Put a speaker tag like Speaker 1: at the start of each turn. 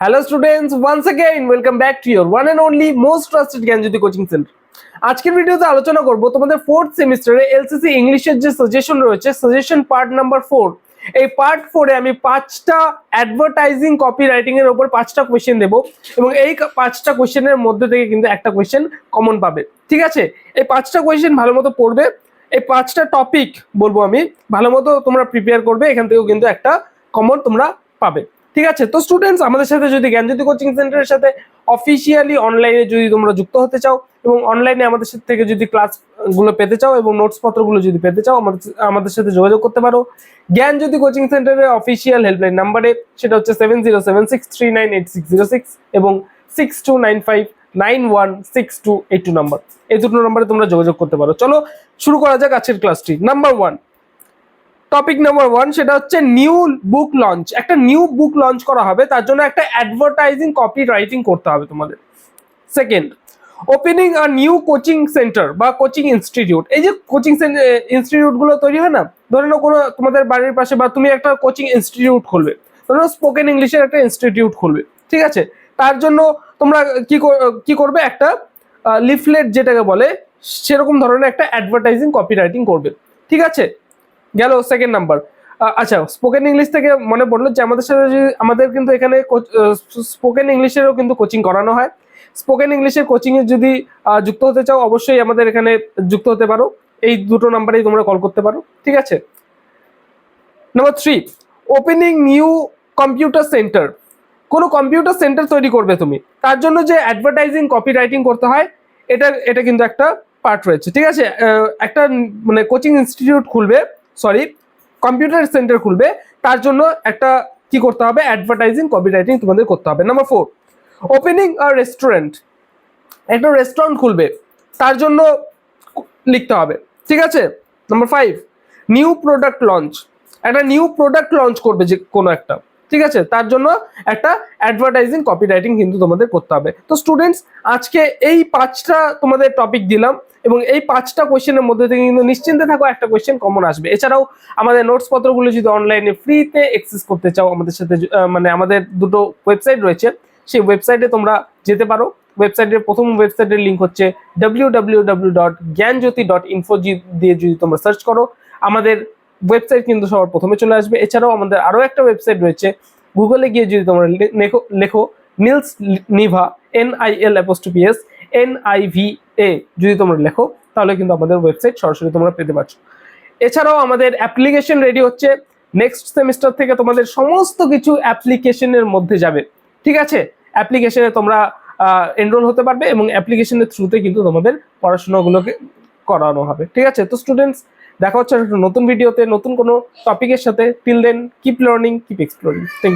Speaker 1: Hello students, once again welcome back to your one and only most trusted Gyanjyoti coaching centre. আজকের ভিডিওতে আলোচনা করব তোমাদের 4th সেমিস্টারে এলসিসি ইংলিশের যে সাজেশন রয়েছে, সাজেশন পার্ট নাম্বার 4। এই পার্ট 4 এ আমি 5টা অ্যাডভার্টাইজিং কপিরাইটিং এর উপর 5টা কোশ্চেন দেব এবং এই 5টা কোশ্চেনের মধ্যে থেকে কিন্তু একটা কোশ্চেন কমন পাবে। ঠিক আছে, এই 5টা কোশ্চেন ভালোমতো পড়বে, এই 5টা টপিক বলবো আমি, ভালোমতো তোমরা প্রিপেয়ার করবে, এখান থেকেও কিন্তু একটা কমন তোমরা পাবে। ঠিক আছে, তো স্টুডেন্টস আমাদের সাথে যদি জ্ঞানজ্যোতি কোচিং সেন্টারের সাথে অফিসিয়ালি অনলাইনে যদি তোমরা যুক্ত হতে চাও এবং অনলাইনে আমাদের সাথে থেকে যদি ক্লাসগুলো পেতে চাও এবং নোটস পত্রগুলো যদি পেতে চাও, আমাদের সাথে যোগাযোগ করতে পারো জ্ঞানজ্যোতি কোচিং সেন্টারের অফিসিয়াল হেল্পলাইন নাম্বারে, সেটা হচ্ছে 7076398606 এবং 6295916282 নাম্বার। এই দুটো নাম্বারে তোমরা যোগাযোগ করতে পারো। চলো শুরু করা যাক আজকের ক্লাসটি। নাম্বার 1, টপিক নাম্বার 1, সেটা হচ্ছে নিউ বুক লঞ্চ। একটা নিউ বুক লঞ্চ করা হবে, তার জন্য একটা অ্যাডভার্টাইজিং কপি রাইটিং করতে হবে তোমাদের। Second, opening a new coaching centre বা কোচিং ইনস্টিটিউট। এই যে কোচিং ইনস্টিটিউট গুলো তৈরি হয় না, ধরে নাও কোনো তোমাদের বাড়ির পাশে বা তুমি একটা কোচিং ইনস্টিটিউট খুলবে, ধরে নাও স্পোকেন ইংলিশের একটা ইনস্টিটিউট খুলবে। ঠিক আছে, তার জন্য তোমরা কি করবে, একটা লিফলেট যেটাকে বলে সেরকম ধরনের একটা অ্যাডভার্টাইজিং কপি রাইটিং করবে। ঠিক আছে, গেল সেকেন্ড নাম্বার। আচ্ছা, স্পোকেন ইংলিশ থেকে মনে পড়লো যে আমাদের কিন্তু এখানে স্পোকেন ইংলিশেরও কিন্তু কোচিং করানো হয়। স্পোকেন ইংলিশের কোচিং এ যদি যুক্ত হতে চাও, অবশ্যই আমাদের এখানে যুক্ত হতে পারো। এই দুটো নাম্বারেই তোমরা কল করতে পারো। ঠিক আছে, number 3, opening new computer centre. কোনো কম্পিউটার সেন্টার তৈরি করবে তুমি, তার জন্য যে অ্যাডভার্টাইজিং কপি রাইটিং করতে হয়, এটা কিন্তু একটা পার্ট রয়েছে। ঠিক আছে, একটা মানে কোচিং ইনস্টিটিউট খুলবে, সরি কম্পিউটার সেন্টার খুলবে, তার জন্য একটা কি করতে হবে, অ্যাডভার্টাইজিং কপি রাইটিং তোমাদের করতে হবে। Number 4, opening a restaurant. একটা রেস্টুরেন্ট খুলবে, তার জন্য লিখতে হবে। ঠিক আছে, নাম্বার 5, নিউ প্রোডাক্ট লঞ্চ। একটা নিউ প্রোডাক্ট লঞ্চ করবে যে কোনো একটা, ঠিক আছে, তার জন্য একটা অ্যাডভার্টাইজিং কপি রাইটিং কিন্তু তোমাদের করতে হবে। তো স্টুডেন্টস, আজকে এই 5টা তোমাদের টপিক দিলাম এবং এই 5টা কোয়েশ্চেনের মধ্যে থেকে কিন্তু নিশ্চিন্তে থাকো একটা কোয়েশ্চেন কমন আসবে। এছাড়াও আমাদের নোটস পত্রগুলো যদি অনলাইনে ফ্রিতে অ্যাক্সেস করতে চাও, আমাদের সাথে মানে আমাদের দুটো ওয়েবসাইট রয়েছে, সেই ওয়েবসাইটে তোমরা যেতে পারো। ওয়েবসাইটের প্রথম ওয়েবসাইটের লিঙ্ক হচ্ছে www.gyanjyoti.info দিয়ে যদি তোমরা সার্চ করো, আমাদের ওয়েবসাইট কিন্তু সবার প্রথমে চলে আসবে। এছাড়াও আমাদের আরো একটা ওয়েবসাইট রয়েছে, গুগলে গিয়ে যদি তোমরা লেখো নিলস নিভা NILS NIVA যদি তোমরা লেখো, তাহলে কিন্তু আমাদের ওয়েবসাইট সরাসরি তোমরা পেতে পারছো। এছাড়াও আমাদের অ্যাপ্লিকেশন রেডি হচ্ছে, নেক্সট সেমিস্টার থেকে তোমাদের সমস্ত কিছু অ্যাপ্লিকেশনের মধ্যে যাবে। ঠিক আছে, অ্যাপ্লিকেশনে তোমরা এনরোল হতে পারবে এবং অ্যাপ্লিকেশনের থ্রুতে কিন্তু তোমাদের পড়াশোনাগুলোকে করানো হবে। ঠিক আছে, তো স্টুডেন্টস দেখা হচ্ছে একটা নতুন ভিডিওতে নতুন কোনো টপিকের সাথে। Till then, keep learning, keep exploring.